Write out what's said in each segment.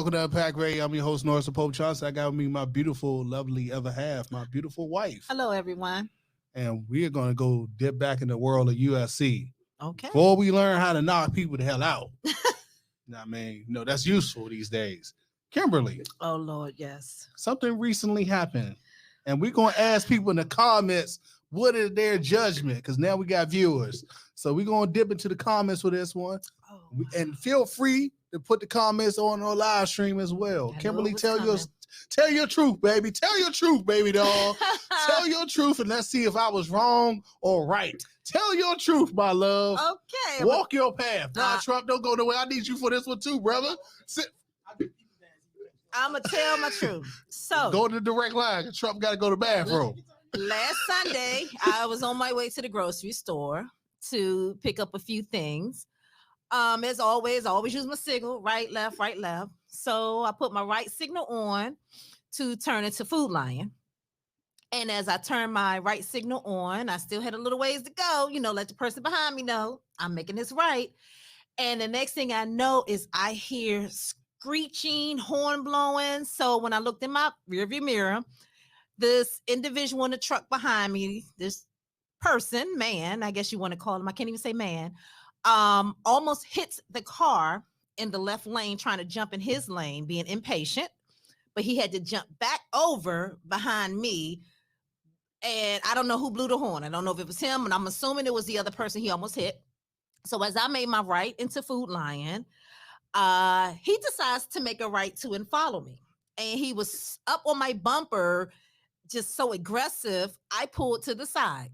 welcome to Unpack Radio. I'm your host, Norris Pope Johnson. I got with me my beautiful, lovely ever half, my beautiful wife. Hello, everyone. And we're going to go dip back in the world of UFC. Okay. Before we learn how to knock people the hell out. That's useful these days. Kimberly. Oh, Lord, yes. Something recently happened. And we're going to ask people in the comments, what is their judgment? Because now we got viewers. So we're going to dip into the comments for this one. Oh, and feel free to put the comments on our live stream as well. Kimberly, tell your truth, baby. Tell your truth, baby doll. Tell your truth, and let's see if I was wrong or right. Tell your truth, my love. Okay. Walk your path. Nah, Trump, don't go nowhere. I need you for this one too, brother. I'm going to tell my truth. So go to the direct line. Trump got to go to the bathroom. Last Sunday, I was on my way to the grocery store to pick up a few things. As always, I always use my signal, right, left. So I put my right signal on to turn into Food Lion. And as I turned my right signal on, I still had a little ways to go, let the person behind me know I'm making this right. And the next thing I know is I hear screeching, horn blowing. So when I looked in my rearview mirror, this individual in the truck behind me, this person, man, I guess you want to call him, I can't even say man, almost hits the car in the left lane, trying to jump in his lane, being impatient, but he had to jump back over behind me. And I don't know who blew the horn. I don't know if it was him, and I'm assuming it was the other person he almost hit. So as I made my right into Food Lion, he decides to make a right to and follow me. And he was up on my bumper, just so aggressive, I pulled to the side.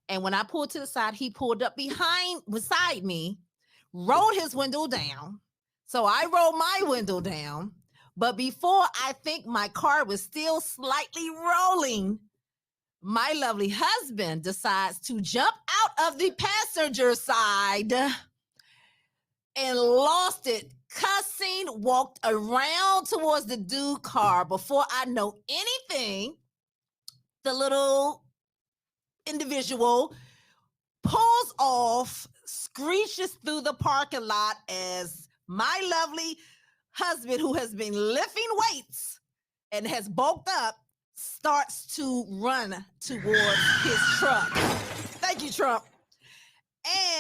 And when I pulled to the side, he pulled up beside me, rolled his window down. So I rolled my window down. But before I think my car was still slightly rolling, my lovely husband decides to jump out of the passenger side and lost it, cussing, walked around towards the dude car. Before I know anything, the little individual pulls off, screeches through the parking lot as my lovely husband, who has been lifting weights and has bulked up, starts to run towards his truck. Thank you, Trump.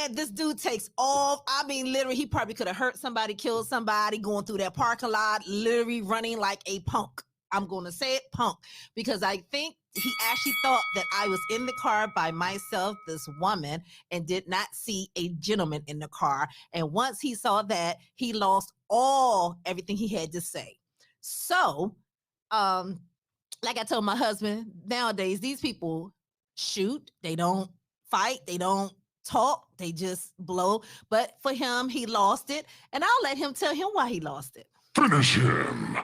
And this dude takes off. I mean, literally, he probably could have hurt somebody, killed somebody, going through that parking lot, literally running like a punk. I'm going to say it, punk, because I think he actually thought that I was in the car by myself, this woman, and did not see a gentleman in the car. And once he saw that, he lost everything he had to say. So, like I told my husband, nowadays, these people shoot. They don't fight. They don't talk. They just blow. But for him, he lost it. And I'll let him tell him why he lost it. Finish him.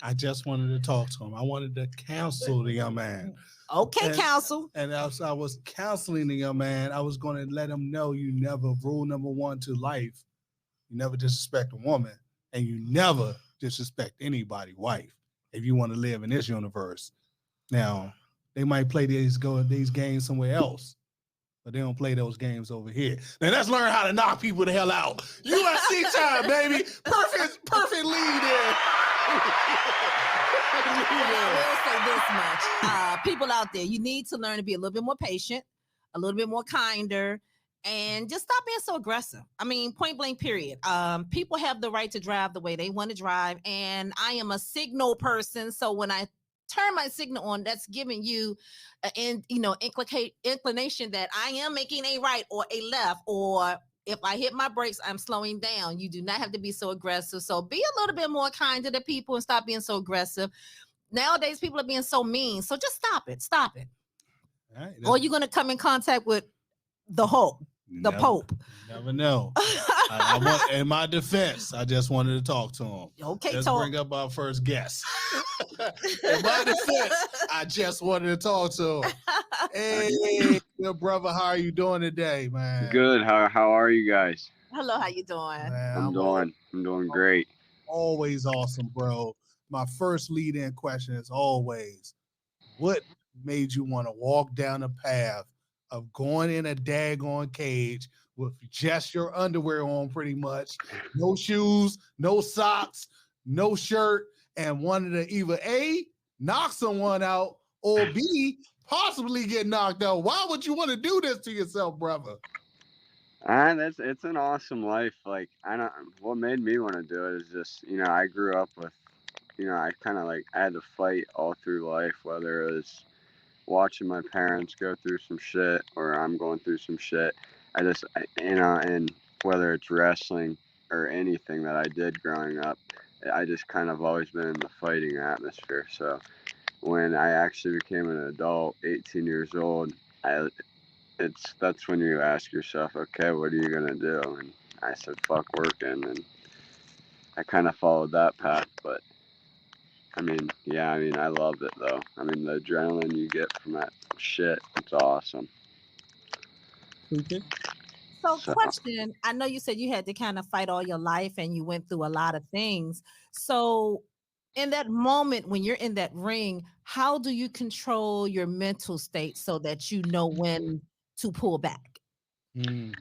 I just wanted to talk to him. I wanted to counsel the young man. Okay, counsel. And as I was counseling the young man, I was going to let him know rule number one to life, you never disrespect a woman, and you never disrespect anybody's wife if you want to live in this universe. Now, they might play these games somewhere else, but they don't play those games over here. Now, let's learn how to knock people the hell out. UFC time, baby. Perfect lead there. I will say this much. People out there, you need to learn to be a little bit more patient, a little bit more kinder, and just stop being so aggressive. I mean, point blank, period. People have the right to drive the way they want to drive, and I am a signal person, so when I turn my signal on, that's giving you inclination that I am making a right or a left, or if I hit my brakes, I'm slowing down. You do not have to be so aggressive. So be a little bit more kind to the people and stop being so aggressive. Nowadays, people are being so mean. So just stop it. Stop it. Right, or you're going to come in contact with the Pope. Never know. In my defense, I just wanted to talk to him. Okay, let's bring up our first guest. In my defense, I just wanted to talk to him. Hey, good brother, how are you doing today, man? Good. How are you guys? Hello, how you doing? Man, I'm doing great. Always awesome, bro. My first lead-in question is always, what made you want to walk down the path of going in a daggone cage with just your underwear on, pretty much, no shoes, no socks, no shirt, and wanted to either A, knock someone out, or B, possibly get knocked out. Why would you want to do this to yourself, brother? It's an awesome life. Like I don't. What made me want to do it is just I grew up with I kind of like I had to fight all through life, whether it was watching my parents go through some shit or I'm going through some shit. And whether it's wrestling or anything that I did growing up, I just kind of always been in the fighting atmosphere. So when I actually became an adult, 18 years old, I that's when you ask yourself, okay, what are you gonna do? And I said, fuck working, and I kind of followed that path. But I love it though. I mean, the adrenaline you get from that shit, it's awesome. Okay. So, So, question, I know you said you had to kind of fight all your life and you went through a lot of things. So, in that moment when you're in that ring, how do you control your mental state so that you know when to pull back? Mm.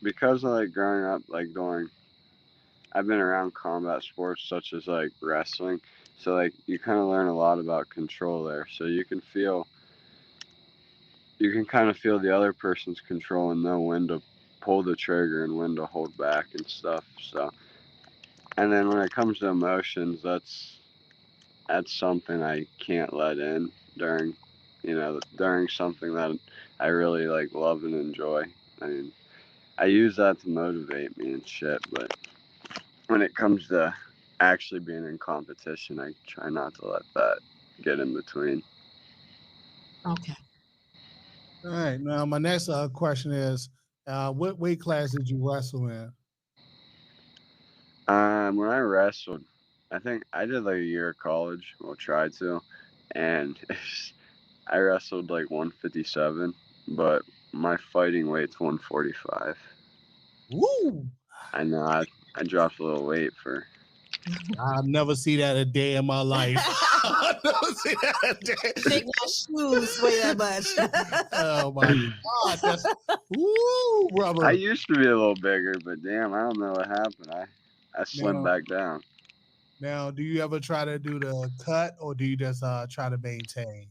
because of like growing up, like I've been around combat sports such as like wrestling, so like you kind of learn a lot about control there. So you can kind of feel the other person's control and know when to pull the trigger and when to hold back and stuff. So, and then when it comes to emotions, that's something I can't let in during, during something that I really like love and enjoy. I mean, I use that to motivate me and shit, but when it comes to actually being in competition, I try not to let that get in between. Okay. All right. Now, my next question is, what weight class did you wrestle in? When I wrestled, I think I did like a year of college. Well, tried to, and I wrestled like 157, but my fighting weight's 145. Woo! I know I dropped a little weight for. I'll never see that a day in my life. I'll never see that a day. Think my shoes weigh that much. Oh my God, that's woo, brother. I used to be a little bigger, but damn, I don't know what happened. I slimmed Now, back down. now, do you ever try to do the cut, or do you just try to maintain?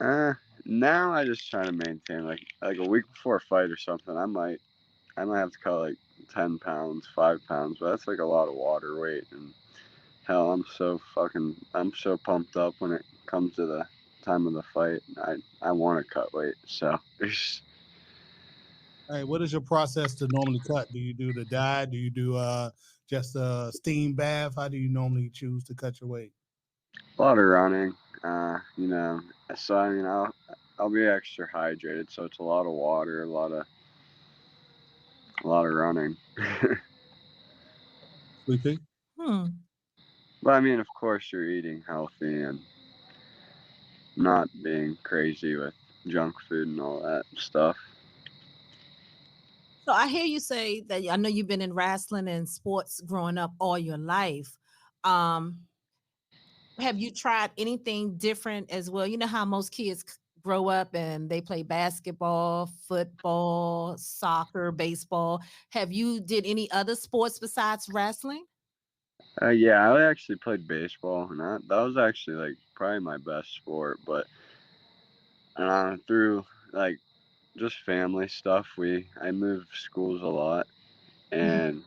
Uh, Now I just try to maintain like a week before a fight or something. I might have to cut like 10 pounds, 5 pounds, but that's like a lot of water weight. And hell, I'm so pumped up when it comes to the time of the fight. I want to cut weight. So All right, what is your process to normally cut? Do you do the dye? Do you do just a steam bath? How do you normally choose to cut your weight? a lot of running. Uh, you know, so I'll be extra hydrated. So it's a lot of water, a lot of running. Sleepy? Hmm. But I mean, of course, you're eating healthy and not being crazy with junk food and all that stuff. So I hear you say that I know you've been in wrestling and sports growing up all your life. Um, have you tried anything different as well? You know how most kids grow up and they play basketball, football, soccer, baseball. Have you did any other sports besides wrestling? Yeah, I actually played baseball, and that was actually like probably my best sport. But through like just family stuff, I moved schools a lot, Mhm. and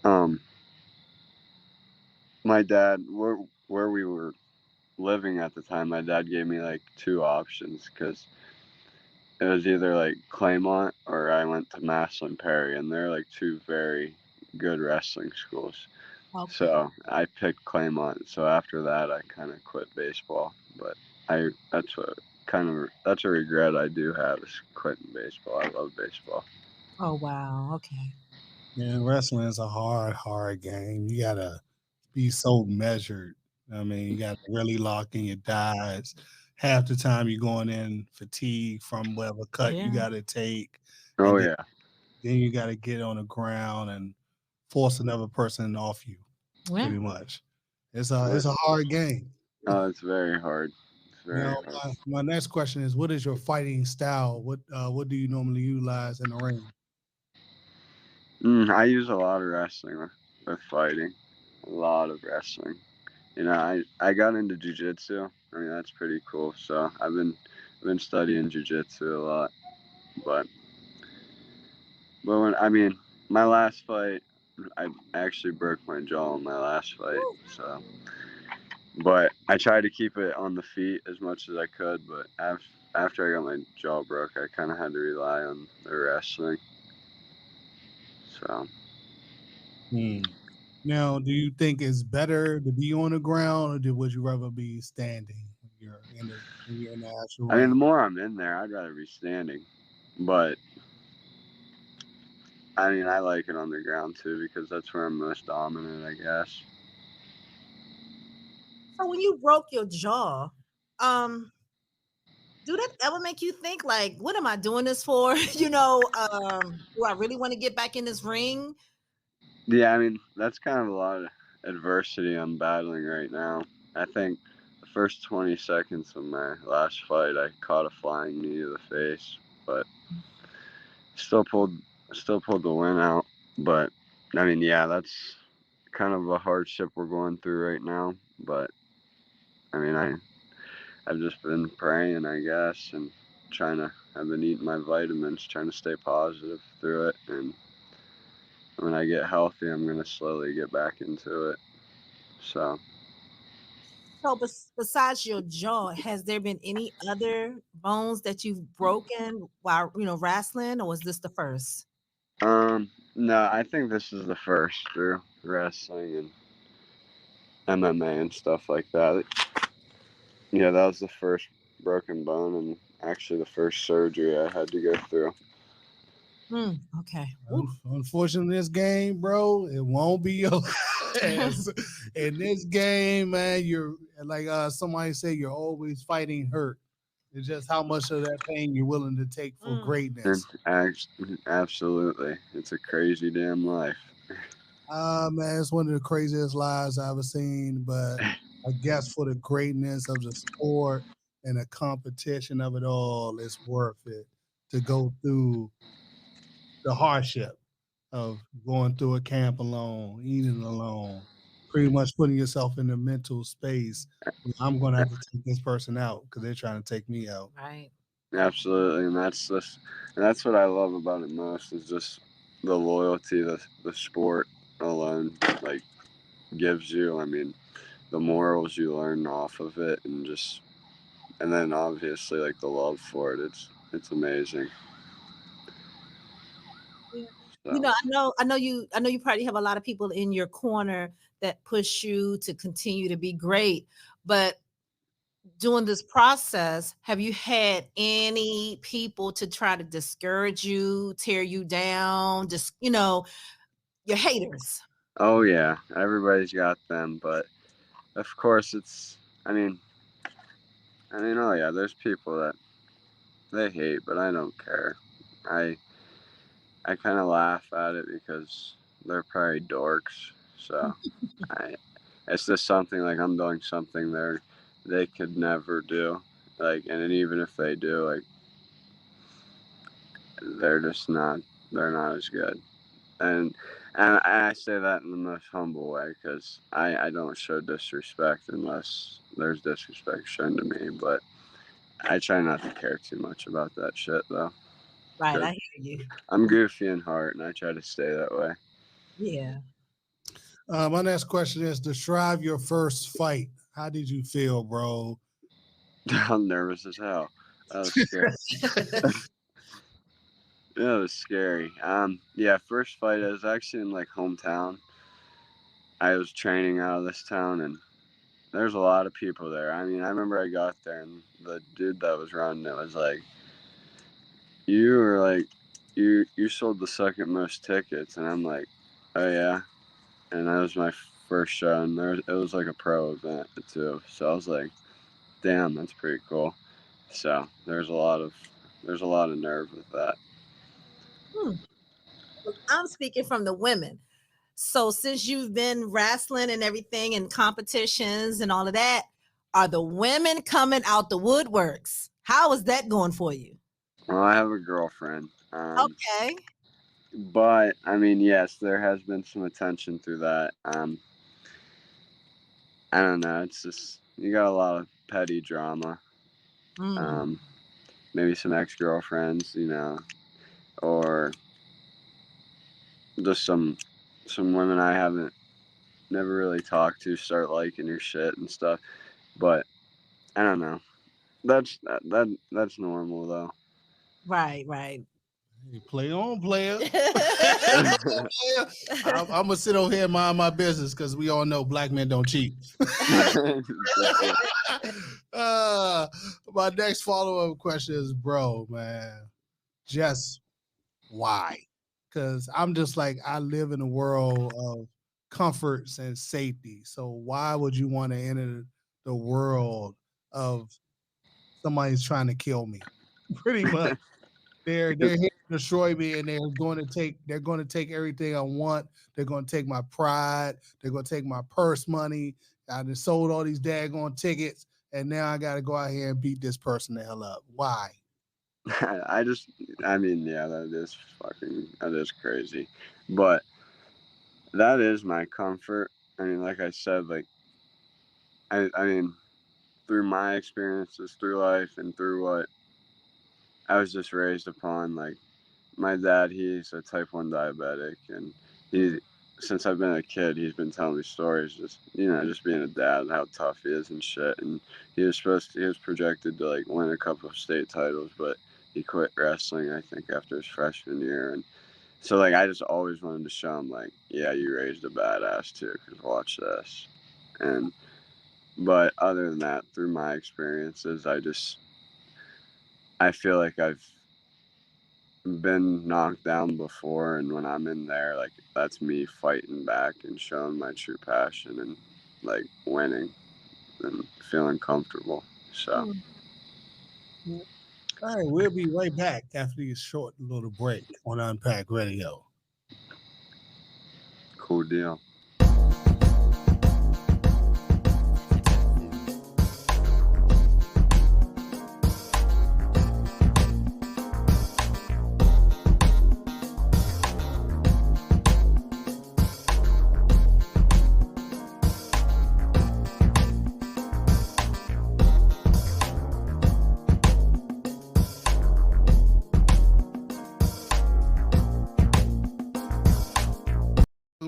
um, my dad, where we were living at the time, my dad gave me like two options because it was either like Claymont or I went to Massillon Perry, and they're like two very good wrestling schools. Okay. So I picked Claymont. So after that, I kind of quit baseball. But that's a regret I do have is quitting baseball. I love baseball. Oh wow. Okay. Yeah, wrestling is a hard game. You gotta be so measured. I mean, you gotta really lock in your dives. Half the time you're going in fatigue from whatever cut you Yeah. gotta take, Oh and yeah, then you gotta get on the ground and force another person off you, Yeah. pretty much. It's a hard game. oh, it's very hard. It's very Now, hard. my next question is, what is your fighting style? What do you normally utilize in the ring? I use a lot of wrestling with fighting. A lot of wrestling. I got into jujitsu. I mean, that's pretty cool. So I've been studying jujitsu a lot. But my last fight, I actually broke my jaw in my last fight. So, but I tried to keep it on the feet as much as I could. But after I got my jaw broke, I kind of had to rely on the wrestling. So. Now, do you think it's better to be on the ground, or would you rather be standing when you're in the actual I mean, ring? the more I'm in there, I'd rather be standing. But I mean, I like it on the ground too because that's where I'm most dominant, I guess. So when you broke your jaw, um, do that ever make you think like, what am I doing this for? Do I really want to get back in this ring? Yeah, I mean, that's kind of a lot of adversity I'm battling right now. I think the first 20 seconds of my last fight, I caught a flying knee to the face, but still pulled, still pulled the win out. But I mean, yeah, that's kind of a hardship we're going through right now. But I mean, I've just been praying, I guess, and I've been eating my vitamins, trying to stay positive through it. And when I get healthy, I'm going to slowly get back into it. So, So besides your jaw, has there been any other bones that you've broken while wrestling, or was this the first? no, I think this is the first through wrestling and MMA and stuff like that. Yeah, that was the first broken bone and actually the first surgery I had to go through. Okay. Unfortunately, this game, bro, it won't be your last. In this game, man, you're like somebody say, you're always fighting hurt. It's just how much of that pain you're willing to take for And greatness. absolutely, it's a crazy damn life. Man, it's one of the craziest lives I've ever seen, but I guess for the greatness of the sport and the competition of it all, it's worth it to go through the hardship of going through a camp alone, eating alone, pretty much putting yourself in a mental space. I'm going to have to take this person out because they're trying to take me out. Right. Absolutely, and that's what I love about it most is just the loyalty the sport alone like gives you. I mean, the morals you learn off of it, and then obviously like the love for it. It's amazing. Yeah. So. I know you probably have a lot of people in your corner that push you to continue to be great, but during this process, have you had any people to try to discourage you, tear you down, just your haters? Oh yeah, everybody's got them, but of course it's. I mean, oh yeah, there's people that they hate, but I don't care. I I kind of laugh at it because they're probably dorks. So I, it's just something like I'm doing something they could never do. Like, and then even if they do, like, they're just not. They're not as good. And and I say that in the most humble way because I don't show disrespect unless there's disrespect shown to me. But I try not to care too much about that shit though, Right, because I hear you. I'm goofy in heart and I try to stay that way. Yeah. My next question is, describe your first fight. How did you feel, bro? I'm nervous as hell. That was scary. Yeah, it was scary. Yeah, first fight I was actually in like hometown. I was training out of this town and there's a lot of people there. I mean, I remember I got there and the dude that was running it was like, "You were like, you sold the second most tickets," and I'm like, "Oh yeah," and that was my first show, and it was like a pro event too. So I was like, "Damn, that's pretty cool." So there's a lot of nerve with that. Hmm. I'm speaking from the women. So since you've been wrestling and everything and competitions and all of that, Are the women coming out the woodworks? How is that going for you? Well, I have a girlfriend. Okay. But I mean, yes, there has been some attention through that. I don't know. It's just you got a lot of petty drama. Mm. Maybe some ex-girlfriends, or just some women I haven't never really talked to start liking your shit and stuff. But I don't know. That's normal though. Right, right. You play on, player. I'm gonna sit over here and mind my business because we all know black men don't cheat. My next follow-up question is, bro, man, just why? Because I'm just like, I live in a world of comforts and safety. So why would you want to enter the world of somebody's trying to kill me? Pretty much. They're here to destroy me, and they're going to take everything I want. They're going to take my pride. They're going to take my purse money. I just sold all these daggone tickets, and now I got to go out here and beat this person the hell up. Why? I mean, yeah, that is crazy, but that is my comfort. I mean, like I said, like I mean, through my experiences through life and through what I was just raised upon, like my dad, he's a type 1 diabetic, and since I've been a kid, he's been telling me stories, just being a dad, how tough he is and shit. And he was projected to like win a couple of state titles, but he quit wrestling, I think, after his freshman year. And so, like, I just always wanted to show him, like, yeah, you raised a badass too, because watch this. But other than that, through my experiences, I feel like I've been knocked down before, and when I'm in there, like, that's me fighting back and showing my true passion and like winning and feeling comfortable. So All right, we'll be right back after this short little break on Unpack Radio. cool deal.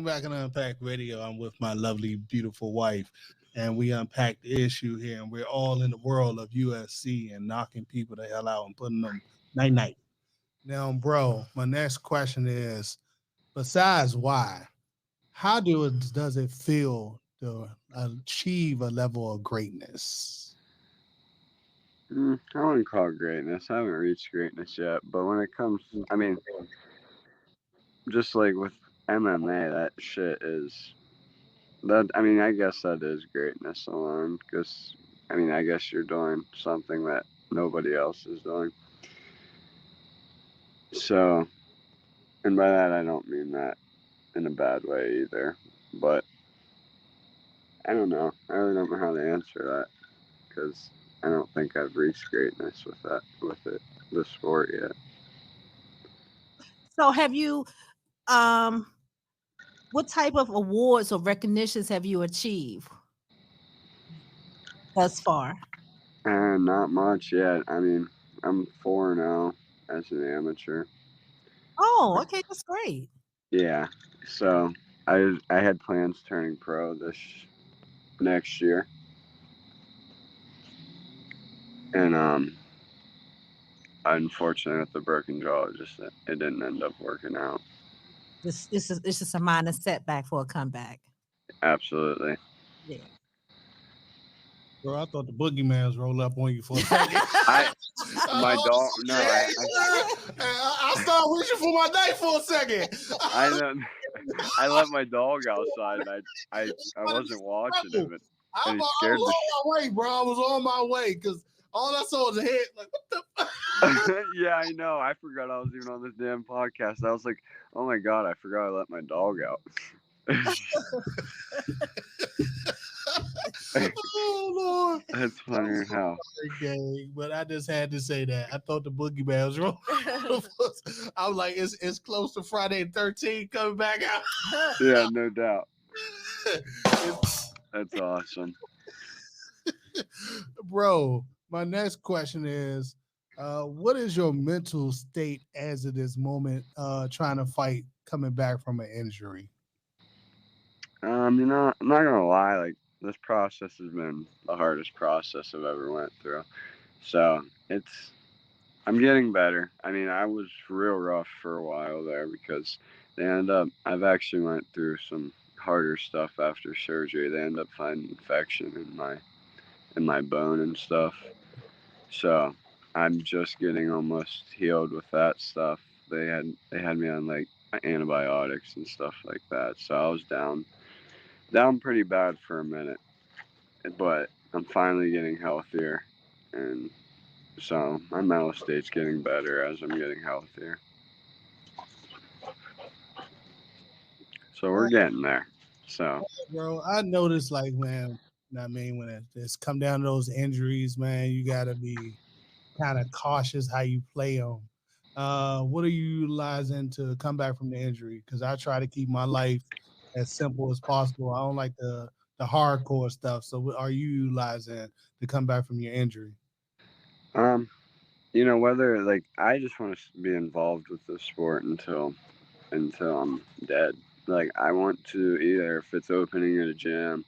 Back on Unpack Radio. I'm with my lovely, beautiful wife, and we unpack the issue here. And we're all in the world of USC and knocking people the hell out and putting them night night. Now, bro, my next question is: besides why, how does it feel to achieve a level of greatness? I wouldn't call it greatness. I haven't reached greatness yet, but when it comes, I mean, just like with MMA, that shit is that. I mean, I guess that is greatness alone, because I mean, I guess you're doing something that nobody else is doing. So, and by that I don't mean that in a bad way either, but I don't know. I really don't know how to answer that, because I don't think I've reached greatness with the sport yet. So have you what type of awards or recognitions have you achieved thus far? And not much yet. I mean, I'm 4-0 as an amateur. Oh, okay, that's great. Yeah. So I had plans turning pro this next year, and unfortunately with the broken jaw, it didn't end up working out. It's just a minor setback for a comeback. Absolutely. Yeah. Bro, I thought the boogeyman was rolled up on you for a second. My dog. No, I started reaching for my knife for a second. I let my dog outside. I wasn't watching him, I was on my way, bro. I was on my way because all I saw was a head. Like, what the fuck? Yeah, I know. I forgot I was even on this damn podcast. I was like, oh my God, I forgot I let my dog out. Oh, Lord. That's funny as hell. Gang, but I just had to say that. I thought the boogeyman was wrong. I was like, it's close to Friday the 13th coming back out. Yeah, no doubt. That's awesome. Bro, my next question is, what is your mental state as of this moment, trying to fight coming back from an injury? You know, I'm not gonna lie, like this process has been the hardest process I've ever went through. So I'm getting better. I mean, I was real rough for a while there because I've actually went through some harder stuff after surgery. They end up finding infection in my bone and stuff. So I'm just getting almost healed with that stuff. They had me on like antibiotics and stuff like that. So I was down pretty bad for a minute, but I'm finally getting healthier, and so my mental state's getting better as I'm getting healthier. So we're getting there. So Bro, I noticed, like, man, I mean, when it's come down to those injuries, man, you got to be kind of cautious how you play them. What are you utilizing to come back from the injury? Because I try to keep my life as simple as possible. I don't like the hardcore stuff. So what are you utilizing to come back from your injury? um, you know, whether like I just want to be involved with the sport until I'm dead. Like I want to either if it's opening at a gym,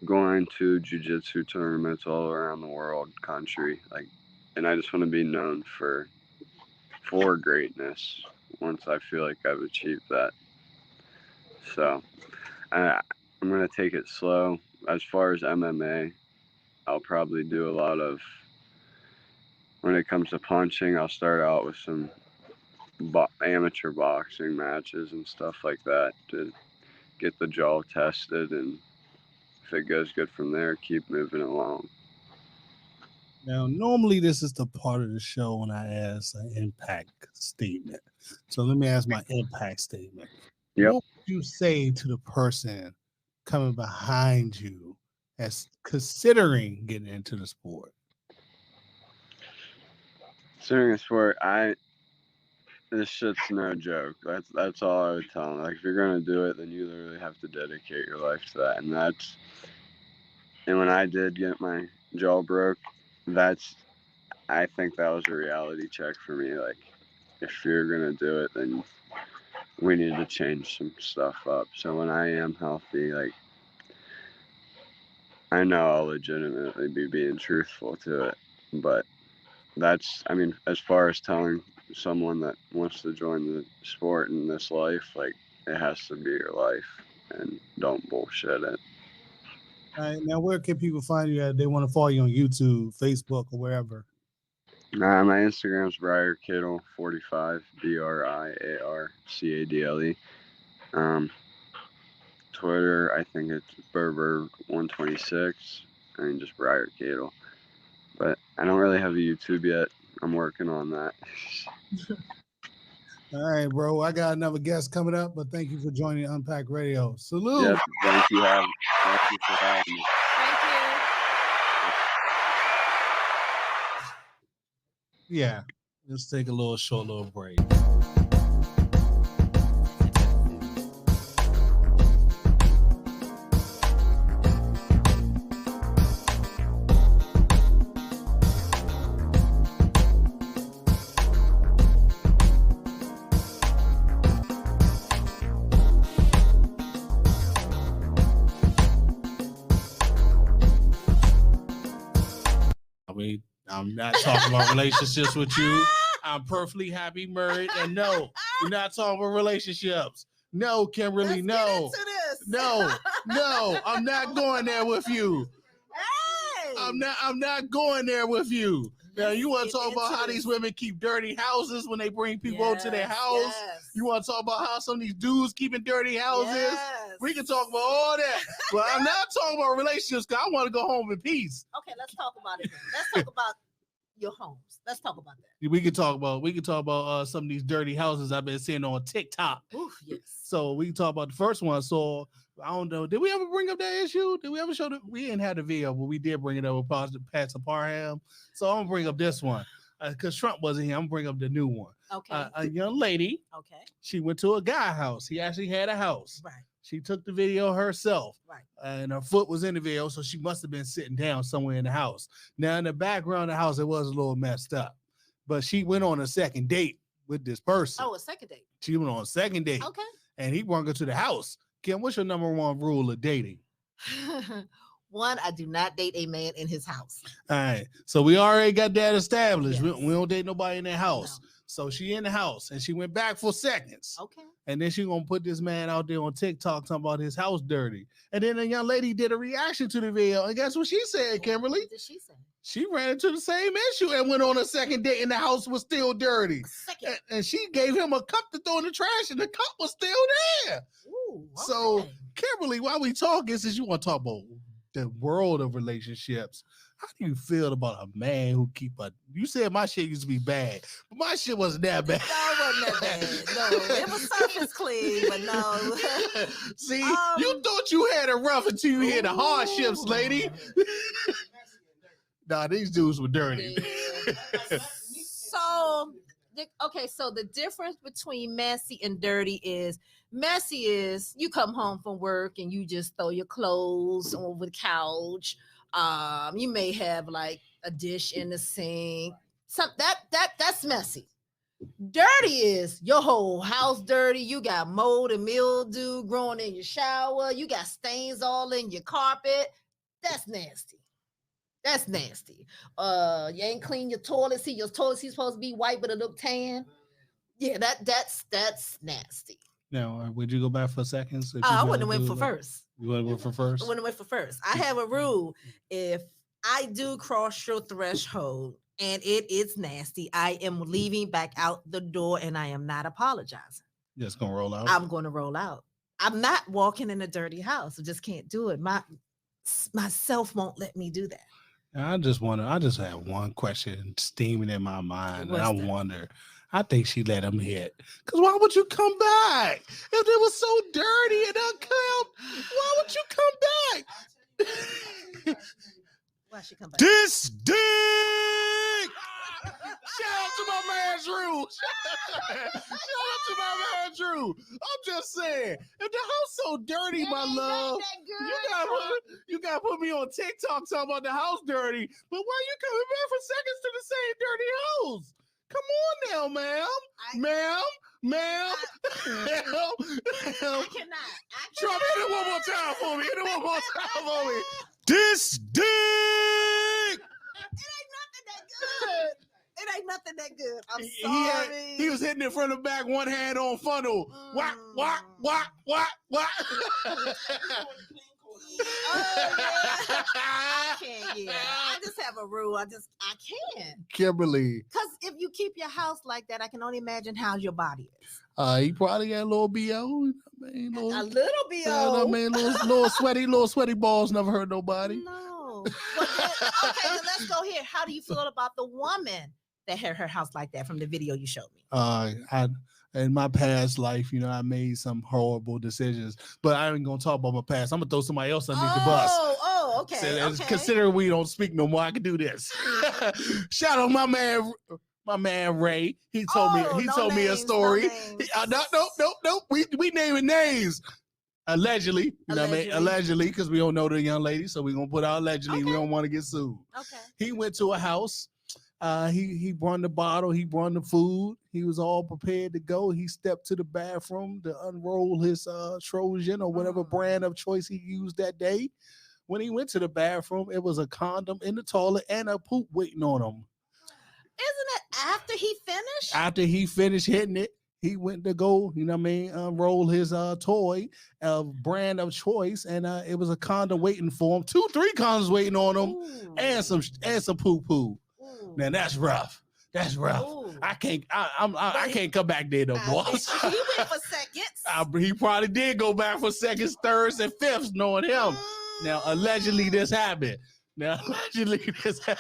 going to jujitsu tournaments all around the world, country, like, and I just want to be known for greatness once I feel like I've achieved that. So I'm gonna take it slow. As far as MMA, I'll probably do a lot of when it comes to punching. I'll start out with some amateur boxing matches and stuff like that to get the jaw tested, and if it goes good from there, keep moving along. Now, normally this is the part of the show when I ask an impact statement. So let me ask my impact statement. Yep. What would you say to the person coming behind you as considering getting into the sport? Considering a sport, this shit's no joke. That's all I would tell them. Like if you're gonna do it, then you literally have to dedicate your life to that. And when I did get my jaw broke, I think that was a reality check for me. Like if you're gonna do it, then we need to change some stuff up. So when I am healthy, like I know I'll legitimately be being truthful to it. But I mean, as far as telling someone that wants to join the sport in this life, like it has to be your life and don't bullshit it. All right, now where can people find you at? They want to follow you on YouTube, Facebook, or wherever. My Instagram's Briar Cadle 45 BRIARCADLE. Twitter, I think it's Berber 126. I mean just Briar Cadle. But I don't really have a YouTube yet. I'm working on that. All right, bro. I got another guest coming up, but thank you for joining Unpack Radio. Salute. Yes, thank you for having me. Thank you. Yeah. Let's take a short little break. I'm not talking about relationships with you. I'm perfectly happy, married, and no, we're not talking about relationships. No, Kimberly, no. No, I'm not going there with you. Hey! I'm not going there with you. Now you want to talk about how these women keep dirty houses when they bring people over to their house. Yes. You want to talk about how some of these dudes keeping dirty houses. Yes. We can talk about all that, but I'm not talking about relationships because I want to go home in peace. Okay, let's talk about it then. Let's talk about your homes. Let's talk about that. We can talk about some of these dirty houses I've been seeing on TikTok. Oof, yes. So we can talk about the first one. So I don't know. Did we ever bring up that issue? Did we ever show that? We didn't have the video, but we did bring it up with Pastor Parham. So I'm gonna bring up this one because Trump wasn't here. I'm gonna bring up the new one. Okay. A young lady. Okay. She went to a guy house. He actually had a house. Right. She took the video herself. Right. And her foot was in the video, so she must have been sitting down somewhere in the house. Now, in the background of the house, it was a little messed up. But she went on a second date with this person. Oh, a second date. She went on a second date. Okay. And he brought her to the house. Kim, what's your number one rule of dating? One, I do not date a man in his house. All right. So we already got that established. Yes. We don't date nobody in their house. No. So she in the house and she went back for seconds. Okay. And then she gonna put this man out there on TikTok talking about his house dirty. And then a young lady did a reaction to the video. And guess what she said, Kimberly? What did she say? She ran into the same issue and went on a second date and the house was still dirty. Second. And she gave him a cup to throw in the trash and the cup was still there. Ooh, okay. So, Kimberly, while we talking, since you want to talk about the world of relationships, how do you feel about a man who you said my shit used to be bad, but my shit wasn't that bad. No, it wasn't that bad. No, it was surface clean, but no. See, you thought you had it rough until you hear the hardships, lady. Nah, these dudes were dirty. Yeah. So the difference between messy and dirty is messy is you come home from work and you just throw your clothes over the couch. You may have like a dish in the sink. That's messy. Dirty is your whole house dirty. You got mold and mildew growing in your shower. You got stains all in your carpet. That's nasty. That's nasty. You ain't clean your toilet seat. Your toilet seat's supposed to be white, but it look tan. Yeah, that's nasty. Now, would you go back for seconds? I wouldn't have went for first. You would have went for first? I wouldn't have went for first. I have a rule. If I do cross your threshold and it is nasty, I am leaving back out the door and I am not apologizing. Just gonna roll out? I'm going to roll out. I'm not walking in a dirty house. I just can't do it. Myself won't let me do that. I just have one question steaming in my mind. What's and I that? wonder, I think she let him hit. Because why would you come back? If it was so dirty and unkempt, why would you come back? Why she come back? This dick! Shout out to my man Drew. Shout out to my man Drew. I'm just saying, if the house so dirty, my love, you gotta put me on TikTok talking about the house dirty. But why you coming back for seconds to the same dirty house? Come on now, ma'am. Ma'am. I cannot. Trump, hit it one more time for me. Hit it one more time for me. This dick! It ain't nothing that good. I'm He sorry. was hitting it from the back, one hand on funnel. Whack. Oh, yeah. I can't. Yeah, I just have a rule. I can't. Kimberly. Because if you keep your house like that, I can only imagine how your body is. He probably got a little BO. A little bit. Little sweaty balls never hurt nobody. No. But then let's go here. How do you feel about the woman that had her house like that from the video you showed me? In my past life, I made some horrible decisions, but I ain't gonna talk about my past. I'm gonna throw somebody else underneath the bus. Oh, okay. So, Okay. Considering we don't speak no more, I can do this. Shout out my man Ray. He told me a story. Nope. We naming names. Allegedly, you know what I mean? Allegedly, because we don't know the young lady, so we're gonna put out allegedly. Okay. We don't want to get sued. Okay. He went to a house. He brought the bottle. He brought the food. He was all prepared to go. He stepped to the bathroom to unroll his Trojan or whatever brand of choice he used that day. When he went to the bathroom, it was a condom in the toilet and a poop waiting on him. Isn't it after he finished? After he finished hitting it, he went to go, unroll his toy brand of choice, and it was a condom waiting for him. 2-3 condoms waiting on him, Ooh. and some poo. Ooh. Man, that's rough. That's rough. Ooh. I can't come back there no more. He went for seconds. He probably did go back for seconds, thirds, and fifths, knowing him. Now, allegedly, this happened. That wasn't the time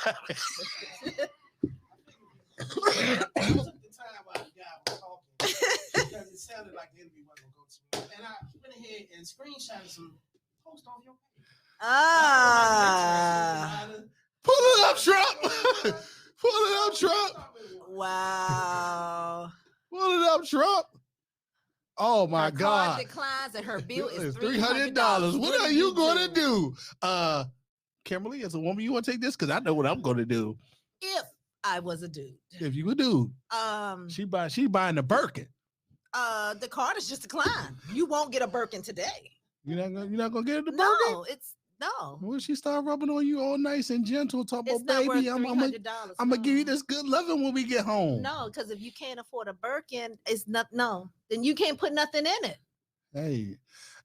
our guy was talking because it sounded like the interview wasn't going to go too well. And I really ahead and screenshot some post off your page. Pull it up, Trump. Pull it up, Trump. Wow. Pull it up, Trump. Oh my Her God. card declines and her bill is $300. What are you going to do? Kimberly, as a woman, you want to take this? Because I know what I'm going to do. If I was a dude. If you a dude, she buying the Birkin. The card is just declined. You won't get a Birkin today. You're not gonna get it the Birkin? No, it's no. When she start rubbing on you all nice and gentle, talk It's about not baby, worth $300. I'm gonna give you this good loving when we get home. No, because if you can't afford a Birkin, it's not then you can't put nothing in it. Hey,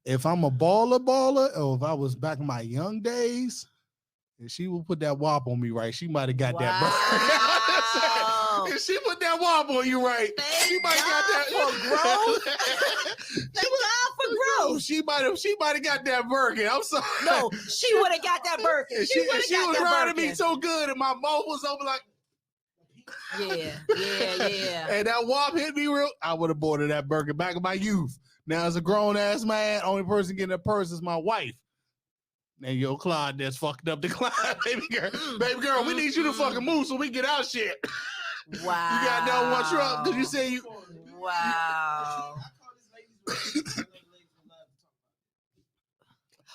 if I'm a baller, or if I was back in my young days, if she would put that wop on me right, she might have got that Birkin. If she put that wop on you right, she might have got that for growth. Thank God for growth. She might have got that Birkin. I'm sorry. No, she would have got that Birkin. She was riding me so good, and my mouth was open like. Yeah. And that wop hit me real. I would have bought her that Birkin back in my youth. Now, as a grown ass man, only person getting a purse is my wife. Now, yo, Claude, that's fucking up the Claude, baby girl. Baby girl, we need you to fucking move so we get our shit. Wow. You got that one truck because you say you. Wow.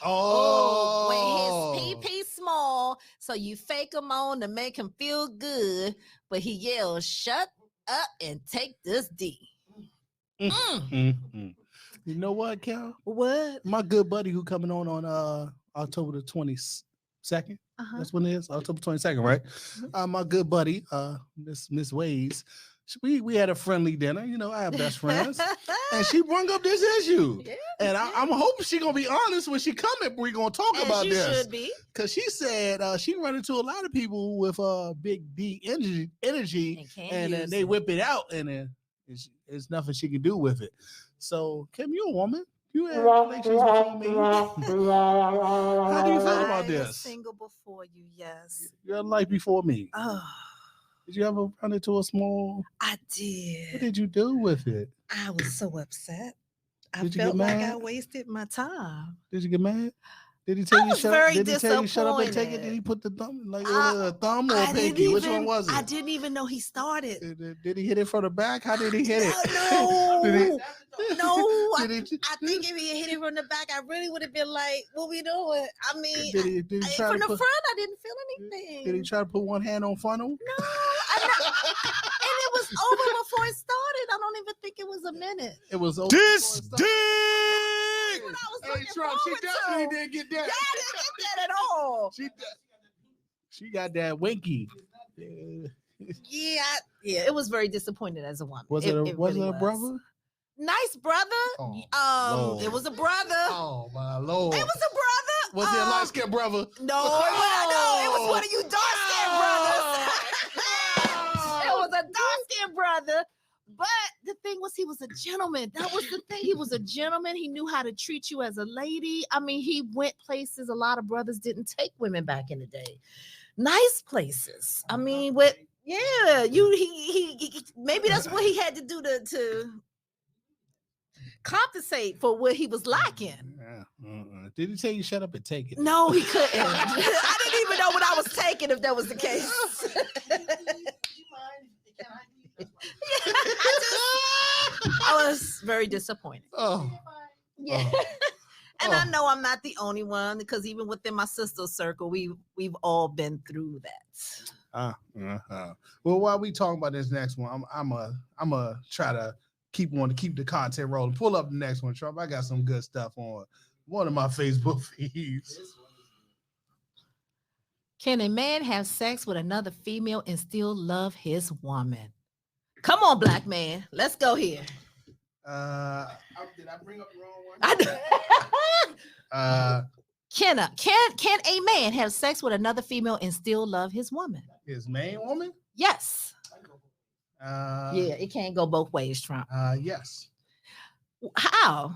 Oh, when his pee small, so you fake him on to make him feel good, but he yells, "Shut up and take this D." You know what, Cal? What? My good buddy who coming on October the 22nd. That's when it is, October 22nd, right? My good buddy, Miss Ways, we had a friendly dinner. You know, I have best friends, and she brought up this issue. Yeah, and I'm hoping she gonna be honest when she come and we're gonna talk about this. She should be, because she said she run into a lot of people with big D energy, and they whip it out, and there's nothing she can do with it. So, Kim, you a woman? You had relations before me. How do you feel about this? I was single before you, yes. You had a life before me. Oh. Did you ever run into a small? I did. What did you do with it? I was so upset. I Did you felt get like mad? I wasted my time. Did you get mad? Did he tell you shut up? Did he tell you shut up and take it? Did he put the thumb a thumb or a pinky? Which one was it? I didn't even know he started. Did he hit it from the back? How did he hit it? No. No, I think if he hit it from the back, I really would have been like, "What we doing?" I mean, did he try from the front, I didn't feel anything. Did he try to put one hand on funnel? No, and it was over before it started. I don't even think it was a minute. It was over. This dick. Hey, Trump, she definitely didn't get that. Yeah, I didn't get that at all. She got that winky. Yeah, it was very disappointing as a woman. Was it a really brother? Nice brother. Lord. It was a brother. Oh my Lord. It was a brother. Was it a light-skinned brother? No, it was one of you dark-skinned brothers. It was a dark-skinned brother. But the thing was, he was a gentleman. That was the thing. He was a gentleman. He knew how to treat you as a lady. I mean, he went places a lot of brothers didn't take women back in the day. Nice places. I mean, he maybe that's what he had to do to compensate for what he was lacking. Did he tell you shut up and take it? No, he couldn't. I didn't even know what I was taking if that was the case. I was very disappointed. Yeah. And I know I'm not the only one, because even within my sister circle, we've all been through that. Well, while we talking about this next one, I'm gonna try to keep the content rolling. Pull up the next one, Trump. I got some good stuff on one of my Facebook feeds. Can a man have sex with another female and still love his woman? Come on, black man. Let's go here. Did I bring up the wrong one? Can a man have sex with another female and still love his woman? His main woman? Yes. Yeah, it can't go both ways, Trump. Yes. How?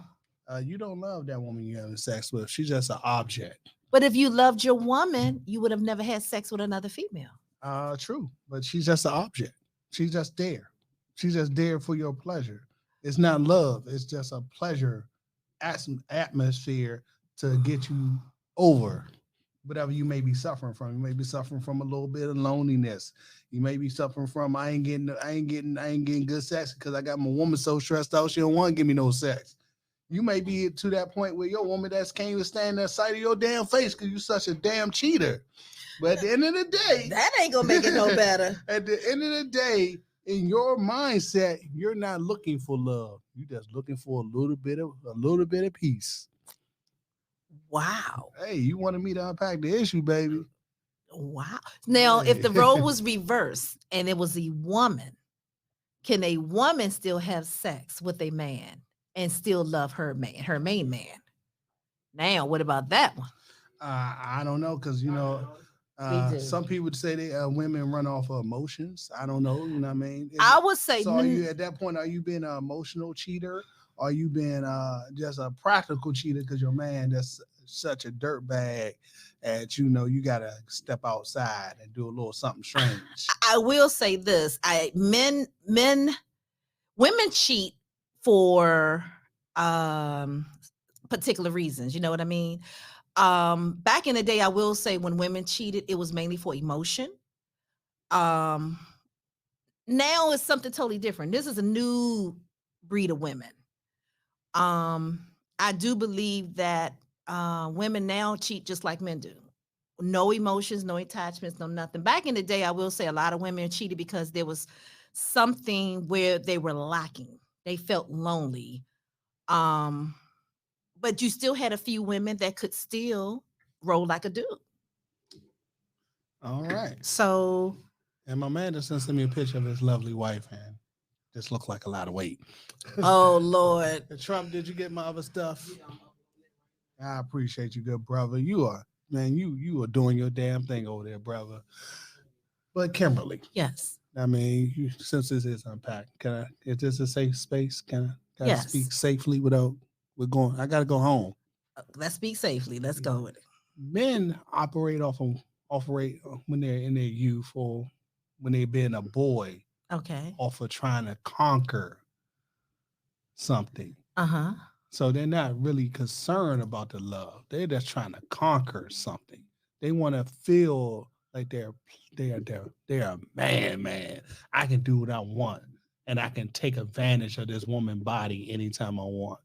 You don't love that woman you're having sex with. She's just an object. But if you loved your woman, you would have never had sex with another female. True. But she's just an object. She's just there. She's just there for your pleasure. It's not love. It's just a pleasure atmosphere to get you over whatever you may be suffering from. You may be suffering from a little bit of loneliness. You may be suffering from I ain't getting good sex because I got my woman so stressed out she don't want to give me no sex. You may be to that point where your woman that's can't even stand that sight of your damn face because you such a damn cheater. But at the end of the day, That ain't gonna make it no better. at the end of the day, in your mindset, you're not looking for love. You're just looking for a little bit of peace. Wow. Hey, you wanted me to unpack the issue, baby. Wow. Now, if the Hey. role was reversed and it was a woman, can a woman still have sex with a man and still love her main man? Now, what about that one? I don't know, because you know, do. some people would say that women run off of emotions. I don't know. You know what I mean? I would say So. Are you at that point? Are you being an emotional cheater? Or are you being just a practical cheater because your man that's such a dirtbag that you know you gotta step outside and do a little something strange? I will say this: women cheat for particular reasons. You know what I mean? Back in the day, I will say when women cheated, it was mainly for emotion. Now it's something totally different. This is a new breed of women. I do believe that women now cheat just like men do. No emotions, no attachments, no nothing. Back in the day, I will say a lot of women cheated because there was something where they were lacking. They felt lonely. But you still had a few women that could still roll like a dude. All right. So, And my man just sent me a picture of his lovely wife, and just looked like a lot of weight. oh Lord. Trump, did you get my other stuff? I appreciate you, good brother. You are, man, you are doing your damn thing over there, brother. But Kimberly, Yes. I mean, since this is unpacked, is this a safe space? Can I Yes. speak safely without I gotta go home. Let's speak safely. Let's go with it. Men operate when they're in their youth or when they've been a boy Okay. off of trying to conquer something. Uh-huh. So they're not really concerned about the love. They're just trying to conquer something. They want to feel like they're a man. I can do what I want, and I can take advantage of this woman body anytime I want.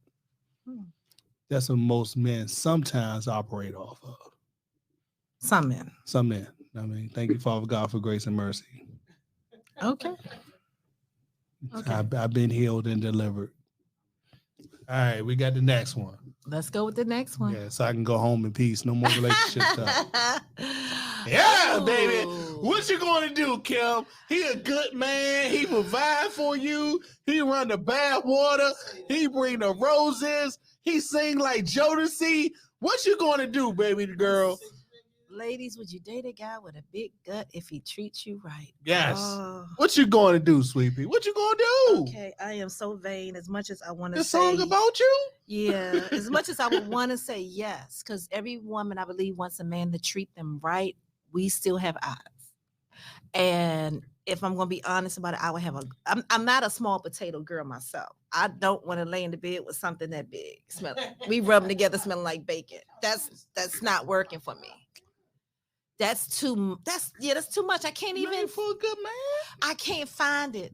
That's what most men sometimes operate off of. Some men. I mean, thank you, Father God, for grace and mercy. Okay. I've been healed and delivered. All right, we got the next one. Let's go with the next one. Yeah, so I can go home in peace. No more relationship talk. Yeah, baby. What you going to do, Kim? He a good man. He provide for you. He run the bath water. He bring the roses. He sing like Jodeci. What you going to do, baby girl? Ladies, would you date a guy with a big gut if he treats you right? Yes. Oh. What you going to do, sweetie? What you going to do? Okay, I am so vain. As much as I want to This say, song about you? Yeah, as much as I would want to say yes, because every woman, I believe, wants a man to treat them right. We still have eyes. And if I'm going to be honest about it, I would have I'm not a small potato girl myself. I don't want to lay in the bed with something that big. We rub them together smelling like bacon. That's not working for me. That's too much. I can't even for a good man. I can't find it.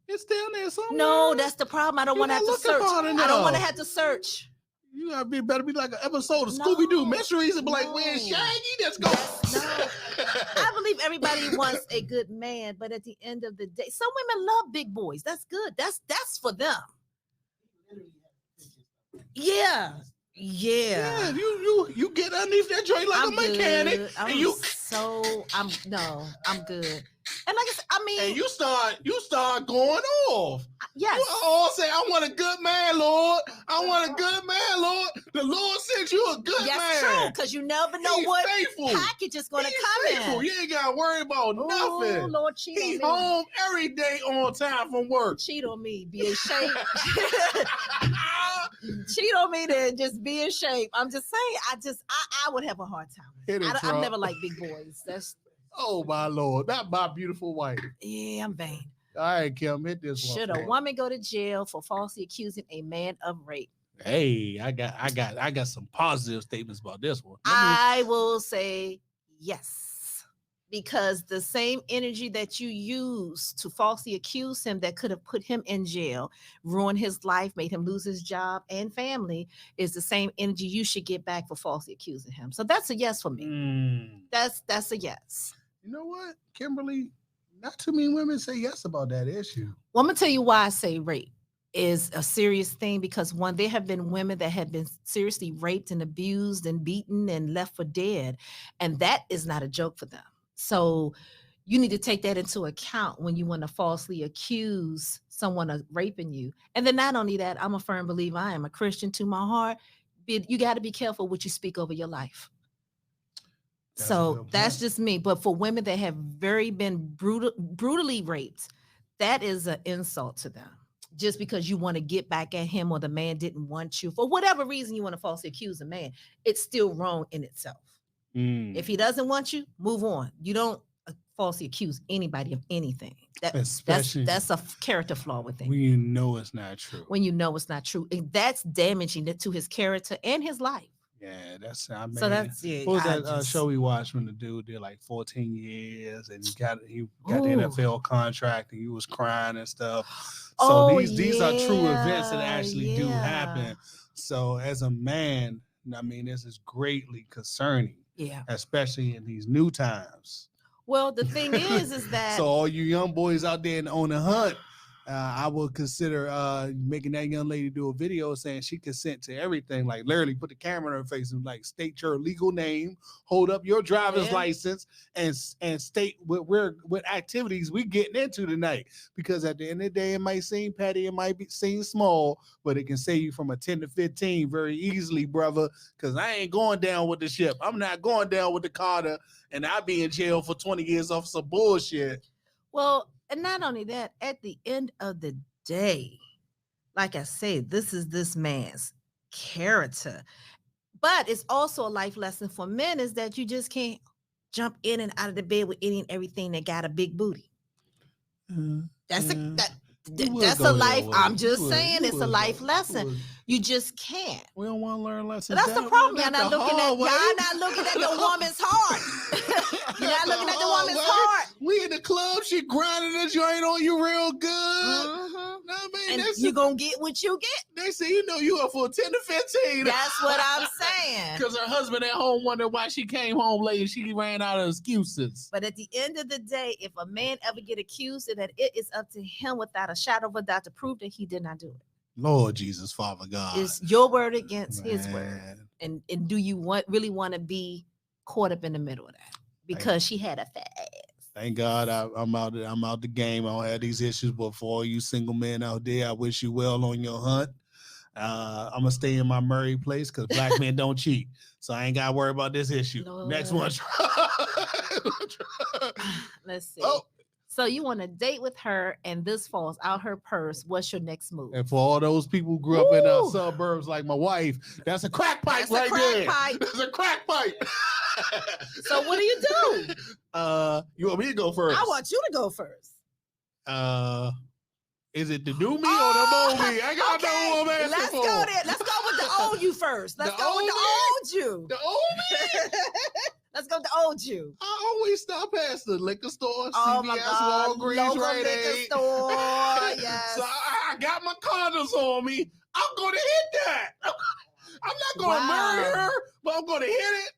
It's down there somewhere. No, that's the problem. I don't want to have to search. I don't want to have to search. You gotta better be like an episode of Scooby-Doo Mysteries and be like, where's Shaggy? Let's go. No. I believe everybody wants a good man, but at the end of the day, some women love big boys. That's good. That's for them. Yeah. You get underneath that joint like a mechanic, and I'm good. And like I said, I mean, and you start going off. Yes. You all say, I want a good man, Lord. I want a good man, Lord. The Lord said you a good man. That's true, because you never know what package is going to come in. You ain't got to worry about nothing. Lord, cheat on me. He's home every day on time from work. Cheat on me. Be in shape. Cheat on me, then just be in shape. I'm just saying, I would have a hard time. I've never liked big boys. Oh my Lord, not my beautiful wife. Yeah, I'm vain. All right, Kim, hit this one. Should for a us. woman go to jail for falsely accusing a man of rape? Hey, I got some positive statements about this one. I will say yes, because the same energy that you use to falsely accuse him that could have put him in jail, ruined his life, made him lose his job and family, is the same energy you should get back for falsely accusing him. So that's a yes for me. That's a yes. You know what, Kimberly? Not too many women say yes about that issue. Well, I'm gonna tell you why I say rape is a serious thing, because one, there have been women that have been seriously raped and abused and beaten and left for dead, and that is not a joke for them. So you need to take that into account when you want to falsely accuse someone of raping you. And then not only that, I'm a firm believer, I am a Christian to my heart, you got to be careful what you speak over your life. That's a So good that's point. just me. But for women that have been brutally raped, that is an insult to them. Just because you want to get back at him, or the man didn't want you, for whatever reason you want to falsely accuse a man, it's still wrong in itself. If he doesn't want you, move on. You don't falsely accuse anybody of anything. Especially That's a character flaw within when you know it's not true. when you know it's not true. And that's damaging to his character and his life. Yeah, that's I mean. So that's What was that show we watched when the dude did like 14 years and he got the NFL contract and he was crying and stuff. So these are true events that actually do happen. So as a man, I mean, this is greatly concerning. Yeah. Especially in these new times. Well, the thing is that So all you young boys out there on the hunt, I would consider making that young lady do a video saying she consent to everything, like literally put the camera in her face and like state your legal name, hold up your driver's license, and state what activities we getting into tonight. Because at the end of the day, it might seem petty, it might seem small, but it can save you from a 10 to 15 very easily, brother. Because I ain't going down with the ship. I'm not going down with the Carter, and I'll be in jail for 20 years off some bullshit. Well, and not only that, at the end of the day, like I say, this is this man's character. But it's also a life lesson for men, is that you just can't jump in and out of the bed with any and everything that got a big booty. That's a life. I'm just saying, it's a life lesson. You just can't. We don't want to learn lessons. That's the problem. Y'all not looking at the woman's heart. You're not looking at the woman's heart. We in the club, she grinding the joint on you real good. No, man, And you're going to get what you get. They say, you know, you up for 10 to 15. That's what I'm saying. Because her husband at home wondered why she came home late and she ran out of excuses. But at the end of the day, if a man ever get accused of that, it is up to him without a shadow of a doubt to prove that he did not do it. Lord Jesus, Father God. It's your word against his word. And do you really want to be caught up in the middle of that? Because she had a fat ass. Thank God I'm out the game. I don't have these issues. But for all you single men out there, I wish you well on your hunt. I'm gonna stay in my Murray place because black men don't cheat. So I ain't gotta worry about this issue. Lord. Next one. Let's see. Oh. So you want to date with her and this falls out her purse. What's your next move? And for all those people who grew up in the suburbs like my wife, that's a crack pipe. That's right a crack there. pipe. That's a crack pipe. So what do you do? You want me to go first? I want you to go first. Is it the new me or the movie? I gotta know who I'm asking Let's for. go there. Let's go with the old you first. Let's go with the old you. The old me? Let's go with the old you. I always stop past the liquor store, Oh CVS, my God. Walgreens, Local Rite liquor Aid. store. Yes. So I got my condoms on me. I'm gonna hit that. I'm not gonna marry her, but I'm gonna hit it.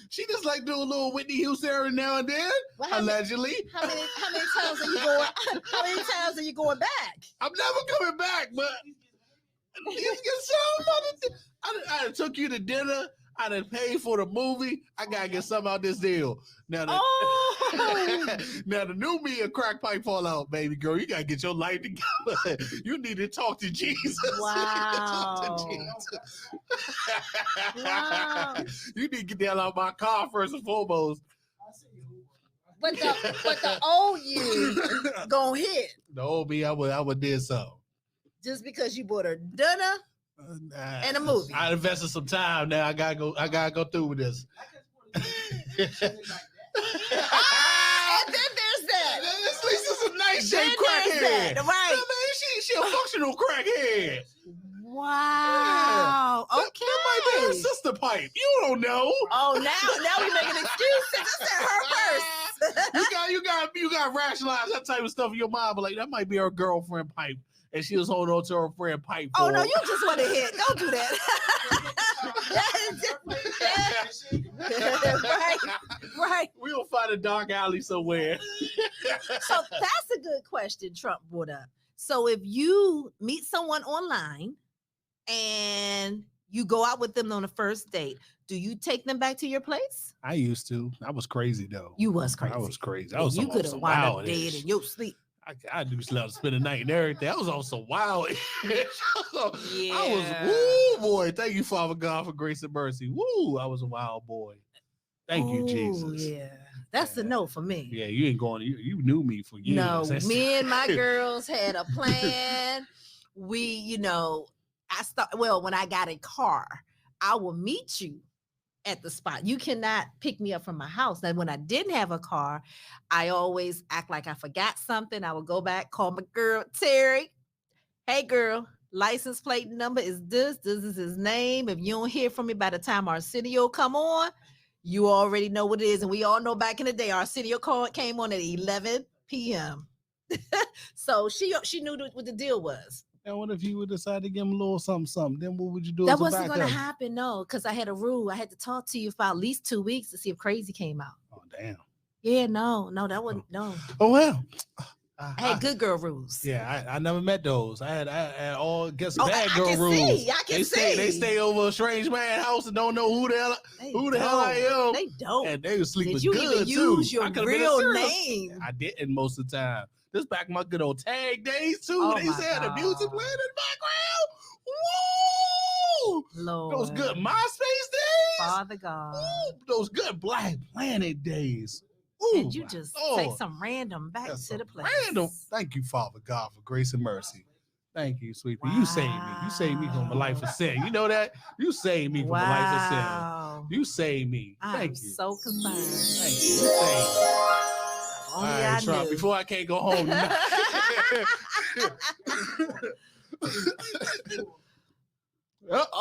She just like do a little Whitney Houston every now and then, allegedly. How many times are you going? How many times are you going back? I'm never coming back, but I done took you to dinner. I done paid for the movie. I gotta get something out this deal. Now, now the new me and crack pipe fall out, baby girl. You gotta get your life together. You need to talk to Jesus. Wow. Wow. You need to get the hell out of my car first and foremost. But the old you gonna hit. The old me, I would did something. Just because you bought her dinner and a movie. I invested some time. Now I gotta go through with this. And then there's that. At least it's a crackhead. that? Right. Yeah, man, she a functional crackhead. Wow. Yeah. Okay. That might be her sister pipe. You don't know. Oh, now we making excuses. I said her first. You got rationalize that type of stuff in your mind, but like that might be her girlfriend pipe, and she was holding on to her friend pipe. Oh no, you just want to hit. Don't do that. right. We'll find a dark alley somewhere. So that's a good question Trump brought up. So if you meet someone online and you go out with them on a first date, do you take them back to your place? I used to. I was crazy though. You was crazy. I was crazy. I Yeah, was you on could have some wound up wild dead ish. in your sleep. I do love to spend the night and everything. I was on some wild. I was, Yeah. woo, boy. Thank you, Father God, for grace and mercy. Woo, I was a wild boy. Thank you, Ooh, Jesus. Yeah, that's a no for me. Yeah, you ain't going. You knew me for years. No, That's- me and my girls had a plan. When I got a car, I will meet you at the spot. You cannot pick me up from my house. Now, when I didn't have a car, I always act like I forgot something. I would go back, call my girl, Terry. Hey, girl, license plate number is this. This is his name. If you don't hear from me by the time Arsenio come on, you already know what it is. And we all know back in the day, Arsenio came on at 11 p.m. So she knew what the deal was. And what if you would decide to give him a little something? Then what would you do? That as a wasn't going to backup? happen, no, because I had a rule. I had to talk to you for at least 2 weeks to see if Crazy came out. Oh damn. Yeah, no, that wouldn't, no. Oh well. I had good girl rules. Yeah, I never met those. I had all bad I girl can rules. see, I can see. They stay over a strange man's house and don't know who the hell I am. They don't. And they was sleeping Did you good even too. use your I could've been a real serial- name? I didn't most of the time. This back in my good old tag days too. Oh They my said the music God. playing in the background. Woo! Lord. Those good MySpace days. Father God. Ooh, those good Black Planet days. Ooh, And you just take some random back That's to the some place. random. Thank you, Father God, for grace and mercy. Thank you, sweet pea. You saved me. You saved me from a life of sin. You know that? You saved me from a life of sin. Wow. You saved me. I'm Thank you. so concerned. Thank you. You saved me. All Only right, I Trump, knew. before I can't go home tonight.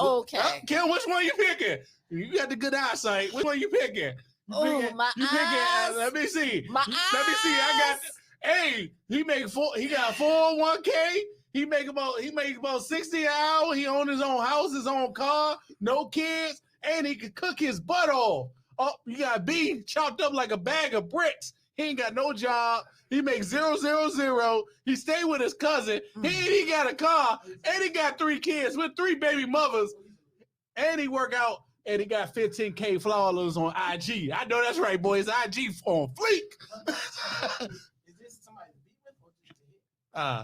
Okay. Kim, which one you picking? You got the good eyesight. Which one you picking? Oh, my eyes. Let me see. My Let me see. I got. Hey, he got 401k. He make about 60 an hour. He own his own house, his own car, no kids, and he can cook his butt off. Oh, you got B chopped up like a bag of bricks. He ain't got no job. He makes 000. He stay with his cousin. He got a car, and he got 3 kids with 3 baby mothers, and he work out. And he got 15K followers on IG. I know that's right, boys. IG on fleek. Is this somebody to be with or just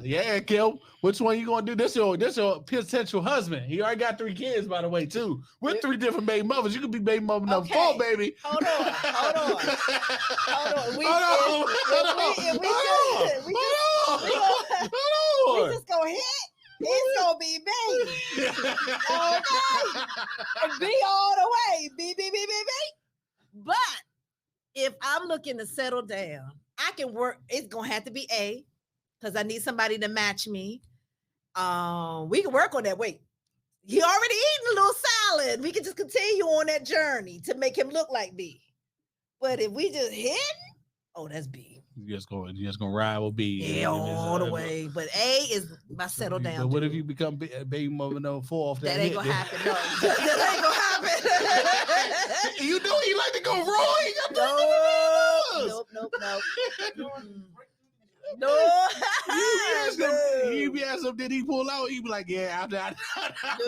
to hit? Yeah, Kim. Which one you gonna do? This your potential husband. He already got 3 kids, by the way, too. With 3 different baby mothers. You could be baby mother number 4, baby. Hold on. We just gonna hit. It's gonna be me. Okay. B all the way. B. But if I'm looking to settle down, I can work. It's gonna have to be A, because I need somebody to match me. We can work on that. Wait, he already eating a little salad. We can just continue on that journey to make him look like B. But if we just hit, oh, that's B. You just gonna ride with B. Yeah, all the way. But A is my settle down. But what dude. if you become baby mother number 4 off that? That ain't gonna happen. No, that ain't gonna happen. You know he like to go raw. He got Nope. No. You be asking him, did he pull out? He be like, yeah, after I. No.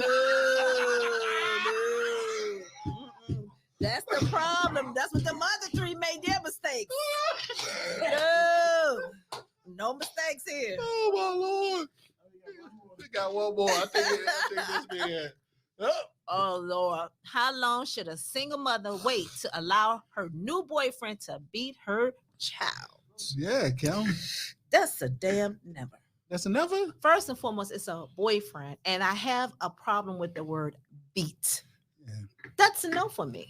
That's the problem. That's what the other 3 made their mistakes. No mistakes here. Oh my Lord! We got one more. I think this man. Oh Lord, how long should a single mother wait to allow her new boyfriend to beat her child? Yeah, Kel. That's a damn never. That's a never. First and foremost, it's a boyfriend, and I have a problem with the word beat. Yeah. That's a no for me.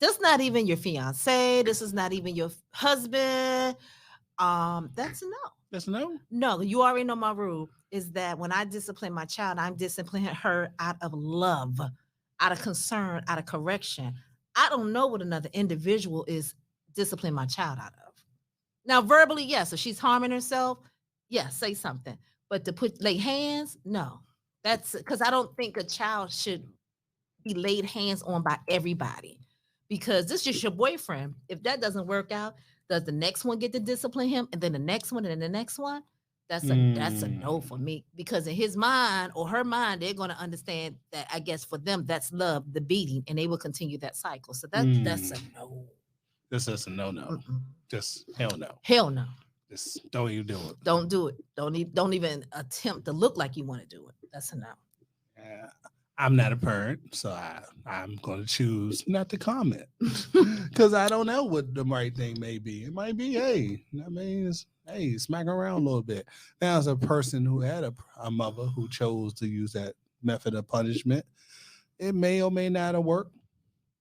This is not even your fiance. This is not even your husband. That's a no. That's a no. No, you already know my rule is that when I discipline my child, I'm disciplining her out of love, out of concern, out of correction. I don't know what another individual is disciplining my child out of. Now, verbally, yes. If she's harming herself, yes, say something. But to lay hands, no. That's because I don't think a child should be laid hands on by everybody. Because this is just your boyfriend. If that doesn't work out, does the next one get to discipline him, and then the next one, and then the next one? That's a no for me. Because in his mind or her mind, they're going to understand that. I guess for them, that's love, the beating, and they will continue that cycle. So that's a no. This is a no. Mm-mm. Just hell no. Hell no. Just don't even do it. Don't do it. Don't even attempt to look like you want to do it. That's a no. I'm not a parent, so I'm going to choose not to comment because I don't know what the right thing may be. It might be, hey, I mean, smack around a little bit. Now, as a person who had a mother who chose to use that method of punishment, it may or may not have worked.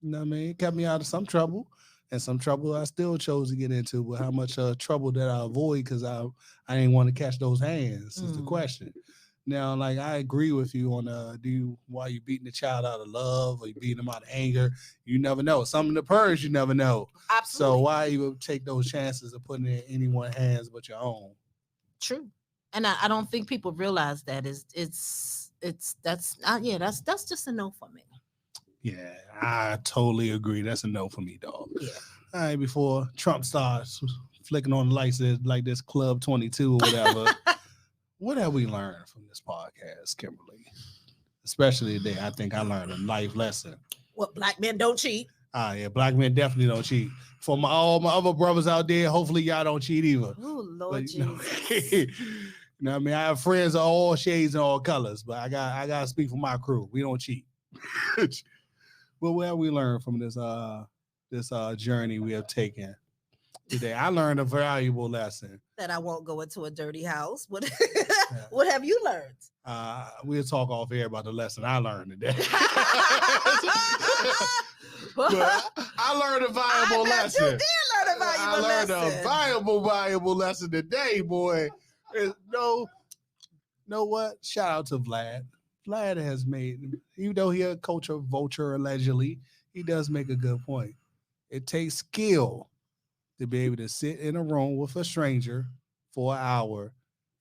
You know what I mean? It kept me out of some trouble, and some trouble I still chose to get into. But how much trouble did I avoid because I didn't want to catch those hands is the question. Now, like I agree with you on why you beating the child out of love or you beating them out of anger. You never know. Some of the purge you never know. Absolutely. So why even take those chances of putting it in anyone's hands but your own? True. And I don't think people realize that that's just a no for me. Yeah, I totally agree. That's a no for me, dog. Yeah. All right, before Trump starts flicking on the lights like this Club 22 or whatever. What have we learned from this podcast, Kimberly? Especially today, I think I learned a life lesson. What, black men don't cheat? Yeah, black men definitely don't cheat. For all my other brothers out there, hopefully y'all don't cheat either. Oh, Lord Jesus. You know what I mean? I have friends of all shades and all colors, but I gotta speak for my crew. We don't cheat. Well, what have we learned from this journey we have taken today? I learned a valuable lesson. That I won't go into a dirty house. What have you learned? We'll talk off air about the lesson I learned today. I learned a valuable lesson. You did learn a valuable lesson. I learned a valuable lesson today, boy. Know what? Shout out to Vlad. Vlad has made, even though he a culture vulture allegedly, he does make a good point. It takes skill to be able to sit in a room with a stranger for an hour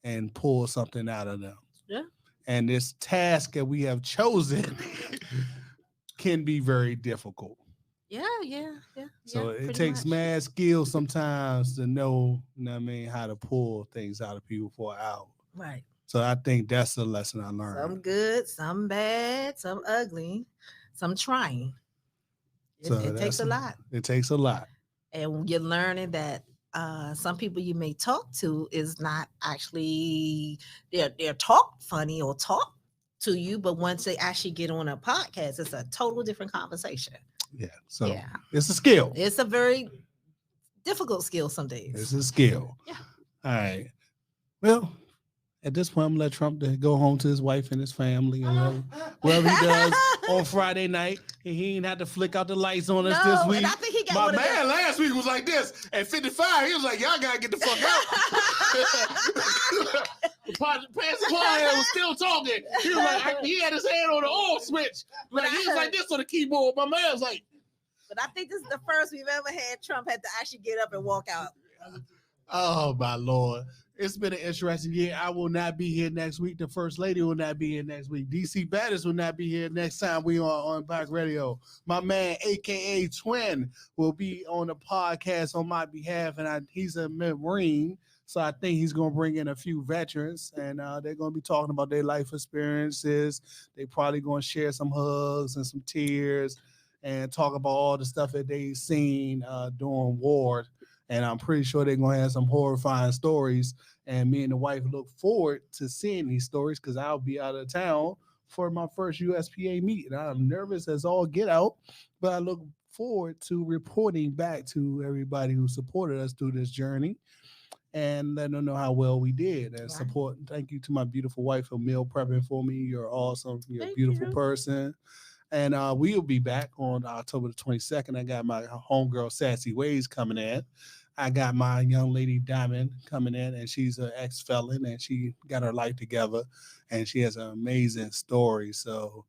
and pull something out of them. Yeah. And this task that we have chosen can be very difficult. Yeah. So it takes mad skill sometimes to know what I mean, how to pull things out of people for an hour. Right. So I think that's the lesson I learned. Some good, some bad, some ugly, some trying. It takes a lot. It takes a lot. And you're learning that some people you may talk to is not actually they're talk funny or talk to you, but once they actually get on a podcast, it's a total different conversation. Yeah. So it's a skill. It's a very difficult skill some days. It's a skill. Yeah. All right. Well, at this point, I'm gonna let Trump go home to his wife and his family and whatever he does on Friday night. And he ain't had to flick out the lights on us this week. And I think he got my man last week was like this. At 55, he was like, y'all gotta get the fuck out. Pastor Paul was still talking. He was like, he had his hand on the off switch. Like he was like this on the keyboard. My man was like, but I think this is the first we've ever had Trump had to actually get up and walk out. Oh my Lord. It's been an interesting year. I will not be here next week. The First Lady will not be here next week. DC Baddest will not be here next time we are on Black Radio. My man, AKA Twin, will be on the podcast on my behalf, and he's a Marine, so I think he's going to bring in a few veterans, and they're going to be talking about their life experiences. They probably going to share some hugs and some tears and talk about all the stuff that they've seen during war. And I'm pretty sure they're going to have some horrifying stories. And me and the wife look forward to seeing these stories because I'll be out of town for my first USPA meet. And I'm nervous as all get out, but I look forward to reporting back to everybody who supported us through this journey and letting them know how well we did. And support. Thank you to my beautiful wife for meal prepping for me. You're awesome. You're a beautiful person. And we'll be back on October the 22nd. I got my homegirl Sassy Ways coming in. I got my young lady Diamond coming in, and she's an ex-felon, and she got her life together, and she has an amazing story. So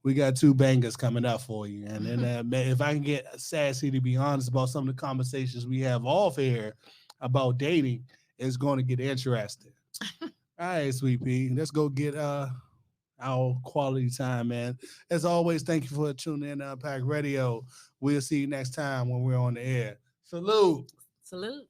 we got two bangers coming up for you. And then if I can get Sassy to be honest about some of the conversations we have off air about dating, it's going to get interesting. All right, Sweet Pea, let's go get our quality time, man. As always, thank you for tuning in to Unpack Radio. We'll see you next time when we're on the air. Salute. Salute.